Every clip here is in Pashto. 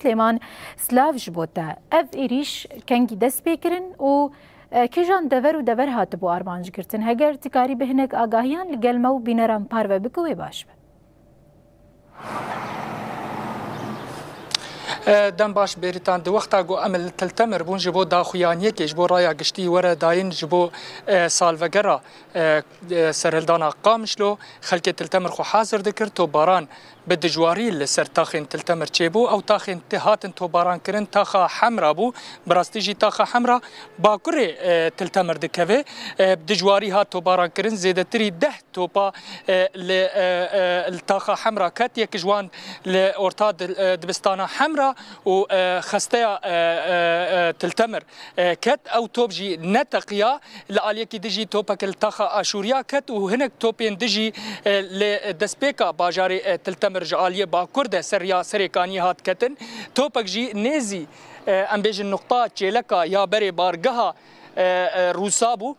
سليمان سلاف جبوتا اف ایریش کنگی دست بکرن و کیجان دور و دور هات بو آرمانج گرتن هگر تکاری بهنک آگاهیان لگل مو بینران پارو بکوی باش دم باش بریتان دو وقتا گو عمل تلتمر بون جبو داخویانیه که جبو رایا گشتی وره داین جبو سالوگرا سرهلدانا قامشلو خلک تلتمر خو حاضر دکر تو باران بدجواری لسر تاخين تلتمر چيبو او تاخين تهاتن تو باران كرن تاخا حمرا بو براستيجي تاخا حمرا باكوري تلتمر دكوي بدجواري هات تو باران كرن زيدتري 10 توبا التاخا حمرا كات يك جوان لأورتاد دبستانا حمرا و خستيا تلتمر كات او توبجي نتقيا لاليكي دجي توبك التاخا اشوريا كات وهناك توبين دجي لدسبيكا باجاري تلتمر رجاليه باكرده سريا سريكاني هات كتن توبك جي نيزي ام بيج النقطه تشيلكا يا بري بارغها روسابو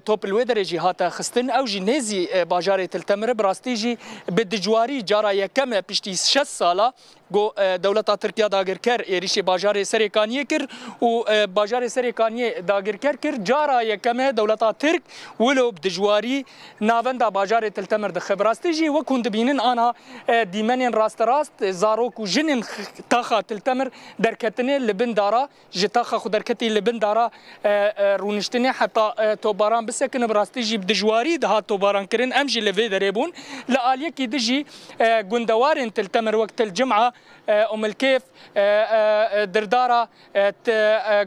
توب الويدر جي هاتا خستن او جي نيزي باجاري تلتمر براستي جي بدجواري جارا يكم بشتي 6 سالا گو دولتا ترکیه داگر کر ایریشی باجار سریکانیه کر و باجار سریکانیه داگر کر جارا یکمه دولتا ترک ولو بدجواری ناوندا باجار تلتمر د خبراستی جی و کند بینن انا دیمنین راست زاروک و جنن تاخا تلتمر درکتنه لبن دارا جتاخا خو درکتی لبن دارا رونشتنه حتی تو باران بسکن براستی جی بدجواری ده تو باران کرن امجی لوی دربون لالیه کی دجی گندوارن تلتمر وقت الجمعه ام الكيف دردارة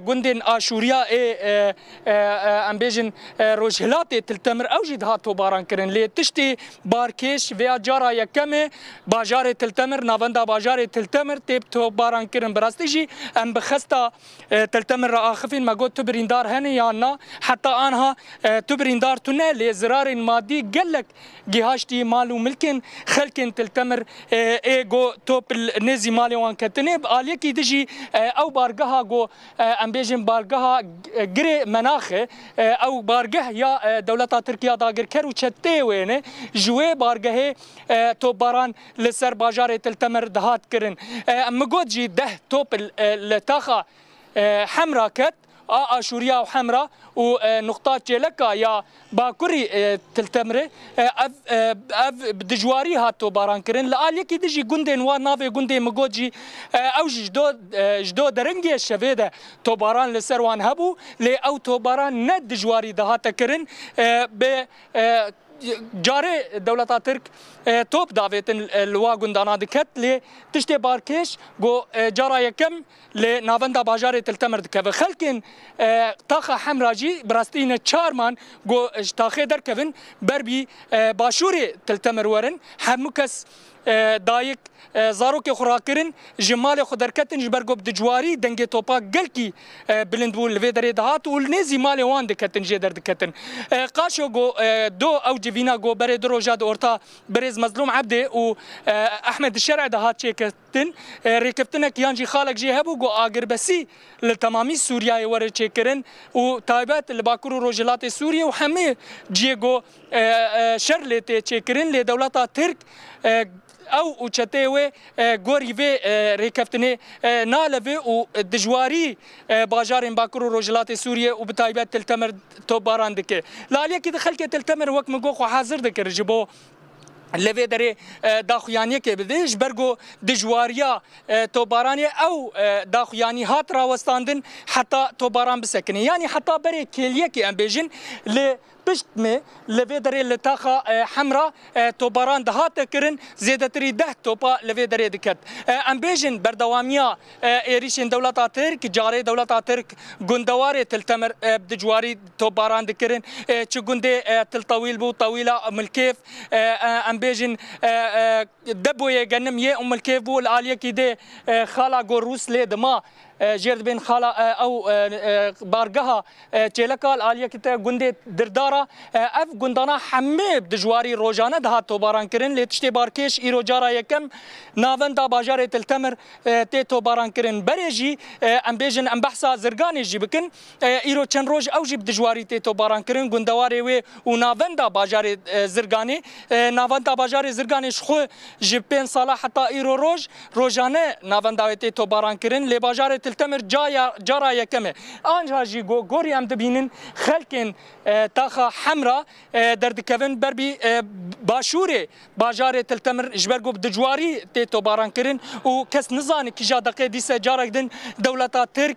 جندن اشوريا ام بيجن روجهلاتي تلتمر اوجد هاتو باران كرن لي تشتي باركيش فيا جارا يكمه باجار تلتمر نافندا باجار تلتمر تيبتو باران كرن براستيجي ام بخستا تلتمر اخفين ما قلت تبريندار هني يانا حتى انها تبريندار تنال زرار مادي قالك جهاشتي مالو ملكن خلكن تلتمر ايجو توب نزي مالي وان كتنب آلية كي تجي او بارقها جو ام بيجن بارقها جري مناخه او بارقه يا دولتا تركيا داگر كرو چته وينه جوي بارقه تو باران لسر باجار تلتمر دهات كرن ام قد جي ده توب التاخا حمرا كت اشوريا وحمراء ونقطات جلكا يا باكوري تلتمره اف بدجواري هاتو باران كرن لالي كي دجي جندن وا نافي جندن مجوجي او جدو درنجي الشفيده تو باران لسروان هبو لي او تو باران ند دجواري دهات كرن ب جاري دولتا ترك توب دافيتن الوا جندانا دكت لي تشتي باركيش جو جارا يكم لنافندا باجاري تلتمر دكف خلكن طاقه حمراجي براستين تشارمان جو تاخي دركفن بربي باشوري تلتمر ورن حمكس دايك زاروك خراكرن جمال خدركتن جبرجو بدجواري دنجي توبا قلكي بلندبول لفيدري دهات والنيزي مالي وان دكتن جدر دكتن قاشو جو دو او جيفينا جو بري دروجاد اورتا بريز مظلوم عبدي و احمد الشرع دهات شيكتن ركبتنك يانجي خالك جي هبو جو اجر بسي لتمامي سوريا ور تشكرن و تايبات الباكورو روجلات سوريا وحمي جيجو شرلتي تشكرن لدولتا ترك او وچتهوي غوريفي ريكفتني نالفي و دجواري باجارين باكرو روجلات سوريا وبتايبات تلتمر تو باران دكه لاليه كي دخلك تلتمر وك مغو حاضر دكر جبو لفي دري داخويانيه كي بديش برغو دجواريا تو باراني او داخوياني هات راوستاندن حتى تو باران بسكني يعني حتى بري كيليه كي ام بيجن ل بشت مي لفي دري لتاخا حمراء تو باران دهات كرن زيدتري 10 توبا لفي دري دكت ام بيجن بردواميا ايريشن دولتا ترك جاري دولتا ترك غندواري تلتمر بدجواري تو باران دكرن تش غندي تل طويل بو طويله ام الكيف ام بيجن دبو يغنم يه ام الكيف بو الاليه كي دي خالا غوروس لي دما جرد بين خالا او بارگها چلکال آلیه که گنده دردارا اف گندانا همه بدجواری روزانه ده توباران کرن لتشتی بارکش ایرو جارا یکم ناوندا باجار تلتمر تی توباران کرن بريجي ام بيجن ام بحثا زرگانی جی بکن ایرو چند روز او جی بدجواری تی توباران کرن گندواری و ناوندا باجار زرگانی ناوندا باجار زرگانی شخو جی 5 ساله حتی ایرو روزانه ناوندا تی توباران کرن لی باجار تلتمر جارا یکمه آنجا جی گوری ام دبینن خلکن تاخا حمرا دردکوین بربی باشوره باجار تلتمر جبرگو بدجواری تی توباران کرن و کس نزانی که جا دقیق دیسه جارک دن دولتا ترک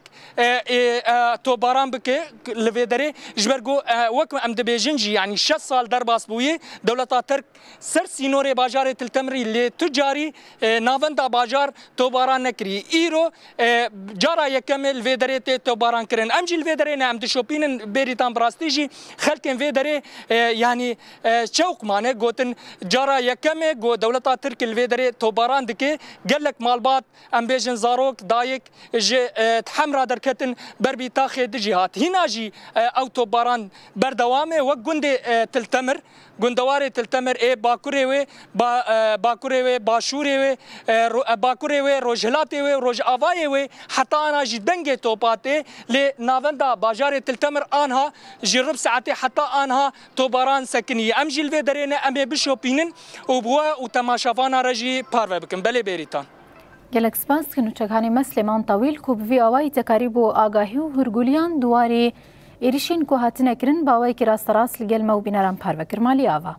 توباران بکه لویدره جبرگو وکم ام دبیجنجی یعنی 6 سال در باس بویه دولتا ترک سر سینور باجار تلتمری لی تجاری ناوندا باجار توباران نکری ایرو جارا یکمه لویدره تی توباران کرن ام جی لویدره نه ام دشوپینن بریتان براستیجی خلکن ویدره یعنی چوک مانه گوتن جارا یکمه گو دولتا ترک لویدره توباران دکه گلک مالبات ام بیجن زاروک دایک جه حمرا درکتن بربی تاخ دجیهات هنا جی او توباران بردوامه و گنده تلتمر گندوار تلتمر ای باکوره و باکوره و باشوره و باکوره و روجلاته و روج آوایه و حتی آنها جی دنگ توپاته لی ناوندا باجار تلتمر آنها جی رب ساعته حتی آنها توباران سکنی ام جی الوی درینه امی بشوپینن و بوا و تماشافانا رجی پارو بکن بله بیریتان گلک سپاس کنو چکانی مسلمان طویل کو بوی آوائی تکاریب و آگاهی و هرگولیان دواری ایریشین کو هاتنه کرن باوی که راست راست لگل مو بینرم پارو کرمالی آوا